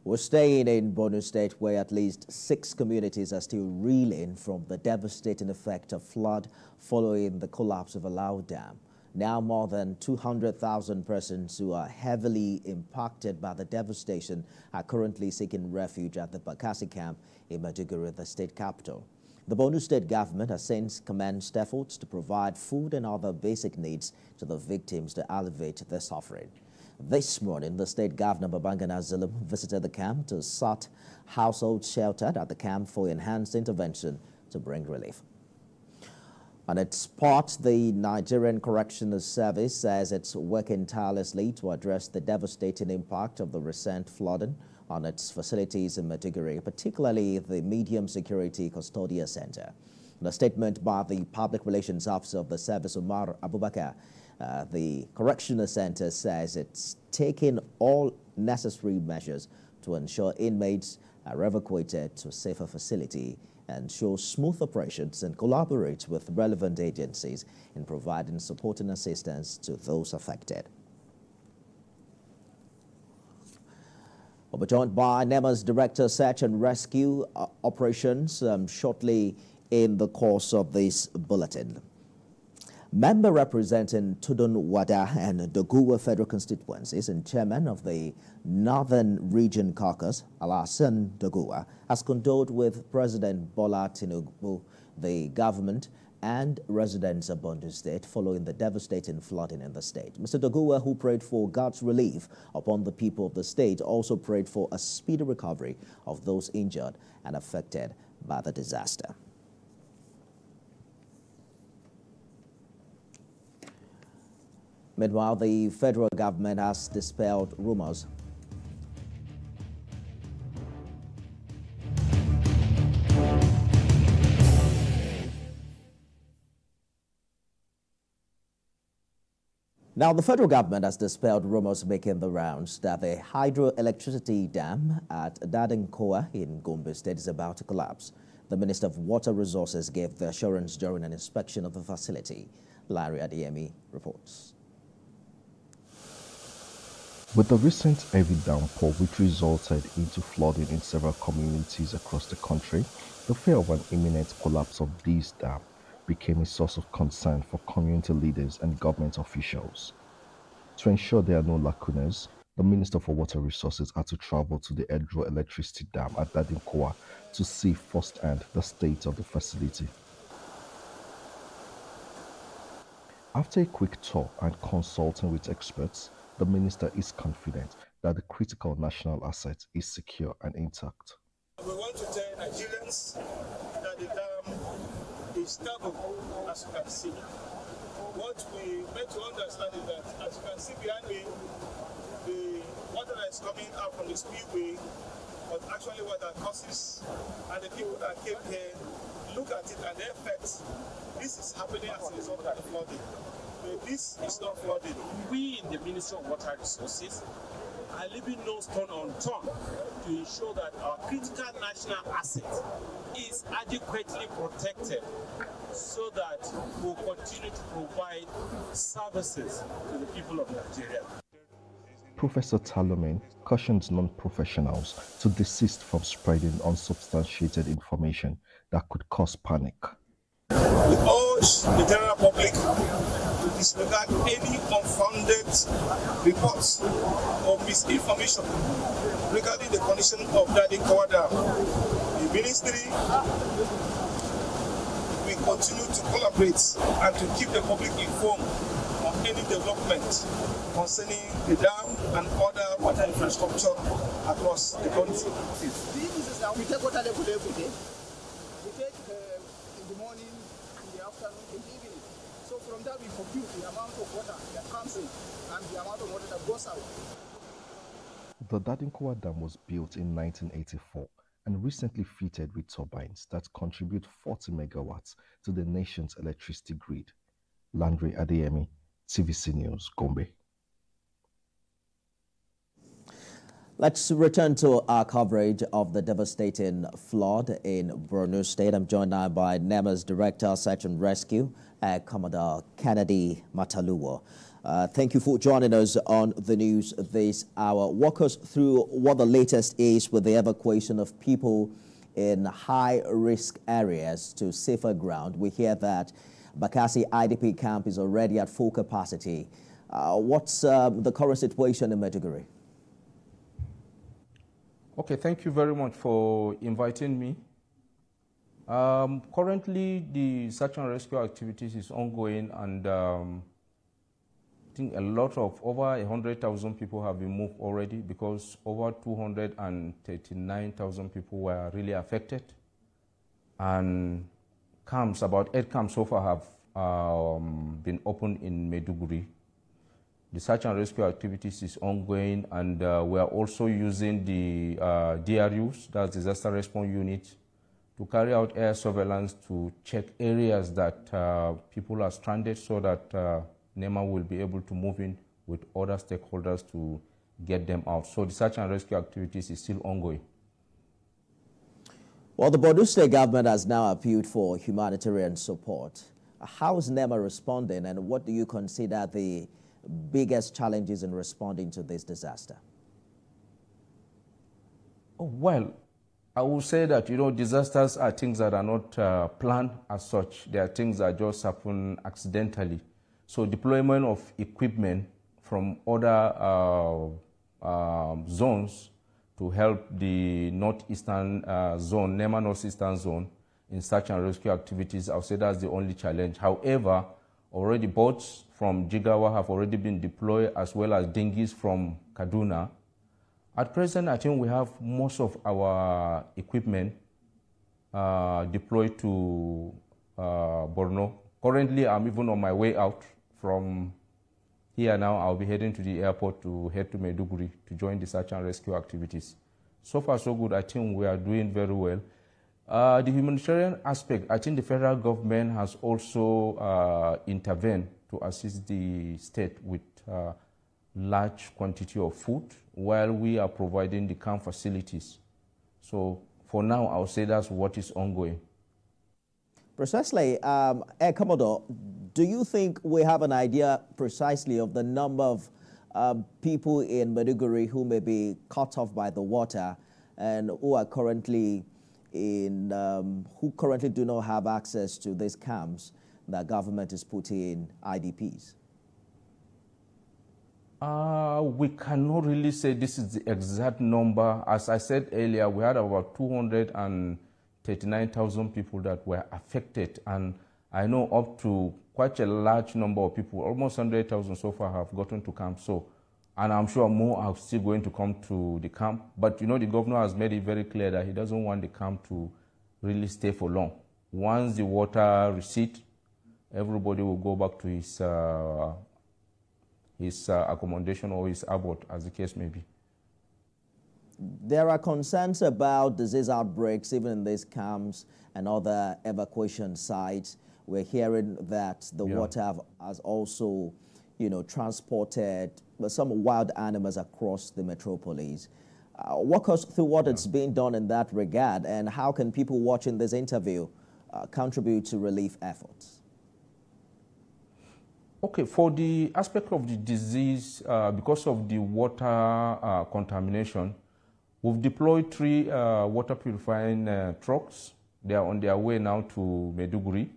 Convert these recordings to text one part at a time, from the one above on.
We're staying in Borno State, where at least 6 communities are still reeling from the devastating effect of flood following the collapse of a Lao Dam. Now more than 200,000 persons who are heavily impacted by the devastation are currently seeking refuge at the Bakassi camp in Maiduguri, the state capital. The Borno State government has since commenced efforts to provide food and other basic needs to the victims to alleviate their suffering. This morning, the state governor Babangana Zulum visited the camp to sort households sheltered at the camp for enhanced intervention to bring relief. On its part, the Nigerian Correctional Service says it's working tirelessly to address the devastating impact of the recent flooding on its facilities in Maiduguri, particularly the Medium Security Custodial Center. In a statement by the Public Relations Officer of the service, Umar Abubakar, the Correctional Center says it's taking all necessary measures to ensure inmates are evacuated to a safer facility, ensure smooth operations, and collaborate with relevant agencies in providing support and assistance to those affected. We'll be joined by NEMA's Director, Search and Rescue Operations shortly in the course of this bulletin. Member representing Tudun Wada and Doguwa federal constituencies and chairman of the Northern Region Caucus, Alassane Doguwa, has condoled with President Bola Tinubu, the government, and residents of Borno State following the devastating flooding in the state. Mr. Doguwa, who prayed for God's relief upon the people of the state, also prayed for a speedy recovery of those injured and affected by the disaster. Meanwhile, the federal government has dispelled rumors Now, the federal government has dispelled rumors making the rounds that the hydroelectricity dam at Dadinkowa in Gombe State is about to collapse. The Minister of Water Resources gave the assurance during an inspection of the facility. Larry Adeyemi reports. With the recent heavy downpour, which resulted into flooding in several communities across the country, the fear of an imminent collapse of this dam became a source of concern for community leaders and government officials. To ensure there are no lacunas, the Minister for Water Resources had to travel to the hydroelectricity dam at Dadinkowa to see firsthand the state of the facility. After a quick tour and consulting with experts, the minister is confident that the critical national asset is secure and intact. We want to tell Nigerians that the dam is stable, as you can see. What we meant to understand is that, as you can see behind me, the water that is coming out from the spillway was actually what that causes, and the people that came here look at it and the effects. This is happening as a result of the flooding. This is not flooding. We in the Ministry of Water Resources are leaving no stone unturned to ensure that our critical national asset is adequately protected so that we'll continue to provide services to the people of Nigeria. Professor Talomin cautions non-professionals to desist from spreading unsubstantiated information that could cause panic. We urge the general public to disregard any unfounded reports or misinformation regarding the condition of Dadinkowa Dam. The ministry will continue to collaborate and to keep the public informed on any development concerning the dam and other water infrastructure across the country. We take water level every day. We take in the morning, in the afternoon, in the evening. So from that we compute the amount of water that comes in and the amount of water that goes out. The Dadinkowa Dam was built in 1984 and recently fitted with turbines that contribute 40 megawatts to the nation's electricity grid. Landry Adeyemi, TVC News, Gombe. Let's return to our coverage of the devastating flood in Borno State. I'm joined now by NEMA's Director, Search and Rescue, Commodore Kennedy Mataluwo. Thank you for joining us on the news this hour. Walk us through what the latest is with the evacuation of people in high-risk areas to safer ground. We hear that Bakassi IDP camp is already at full capacity. What's the current situation in Maiduguri? Okay, thank you very much for inviting me. Currently, the search and rescue activities is ongoing, and I think a lot of over 100,000 people have been moved already, because over 239,000 people were really affected. And camps, about 8 camps so far have been opened in Maiduguri. The search and rescue activities is ongoing, and we are also using the DRUs, that's disaster response unit, to carry out air surveillance to check areas that people are stranded, so that NEMA will be able to move in with other stakeholders to get them out. So the search and rescue activities is still ongoing. Well, the Borno State government has now appealed for humanitarian support. How is NEMA responding, and what do you consider the biggest challenges in responding to this disaster? Well, I would say that, disasters are things that are not planned as such. They are things that just happen accidentally. So deployment of equipment from other zones to help the northeastern zone, NEMA northeastern zone, in search and rescue activities, I would say that's the only challenge. However, already boats from Jigawa have already been deployed, as well as dinghies from Kaduna. At present, I think we have most of our equipment deployed to Borno. Currently, I'm even on my way out from here now. I'll be heading to the airport to head to Maiduguri to join the search and rescue activities. So far, so good. I think we are doing very well. The humanitarian aspect, I think the federal government has also intervened to assist the state with large quantity of food, while we are providing the camp facilities. So for now, I'll say that's what is ongoing. Precisely. Commodore, do you think we have an idea precisely of the number of people in Maiduguri who may be cut off by the water and who are currently who currently do not have access to these camps that government is putting in IDPs? We cannot really say this is the exact number. As I said earlier, we had about 239,000 people that were affected, and I know up to quite a large number of people, almost 100,000 so far, have gotten to camp. So, and I'm sure more are still going to come to the camp. But the governor has made it very clear that he doesn't want the camp to really stay for long. Once the water recedes, everybody will go back to his accommodation or his abode, as the case may be. There are concerns about disease outbreaks even in these camps and other evacuation sites. We're hearing that the water has also, transported some wild animals across the metropolis. Walk us through what is being done in that regard, and how can people watching this interview contribute to relief efforts? Okay, for the aspect of the disease, because of the water contamination, we've deployed 3 water purifying trucks. They are on their way now to Maiduguri.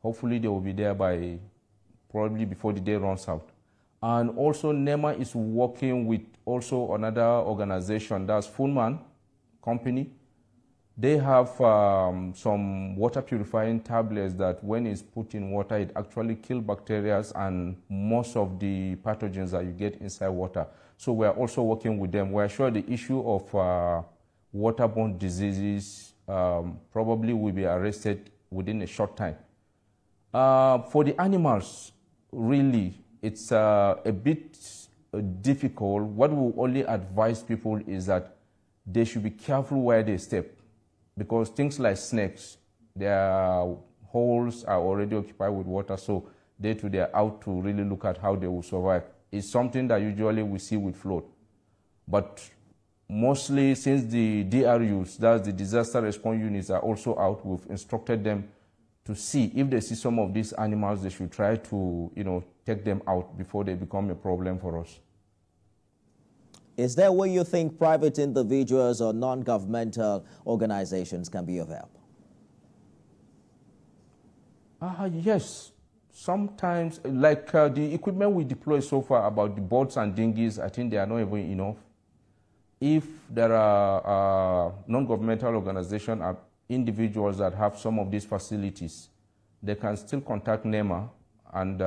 Hopefully they will be there by probably before the day runs out. And also NEMA is working with also another organization, that's Funman Company. They have some water purifying tablets that when it's put in water, it actually kills bacteria and most of the pathogens that you get inside water. So we're also working with them. We're sure the issue of waterborne diseases probably will be arrested within a short time. For the animals, really, it's a bit difficult. What we only advise people is that they should be careful where they step, because things like snakes, their holes are already occupied with water, so they are out to really look at how they will survive. It's something that usually we see with flood. But mostly, since the DRUs, that's the disaster response units, are also out, we've instructed them to see if they see some of these animals, they should try to, take them out before they become a problem for us. Is there a way you think private individuals or non-governmental organizations can be of help? Yes. Sometimes, like the equipment we deploy so far, about the boats and dinghies, I think they are not even enough. If there are non-governmental organizations or individuals that have some of these facilities, they can still contact NEMA, and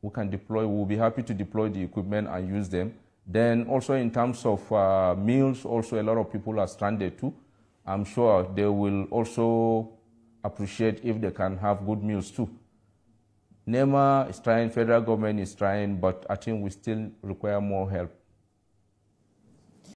we can deploy. We'll be happy to deploy the equipment and use them. Then also in terms of meals, also a lot of people are stranded too. I'm sure they will also appreciate if they can have good meals too. NEMA is trying, federal government is trying, but I think we still require more help.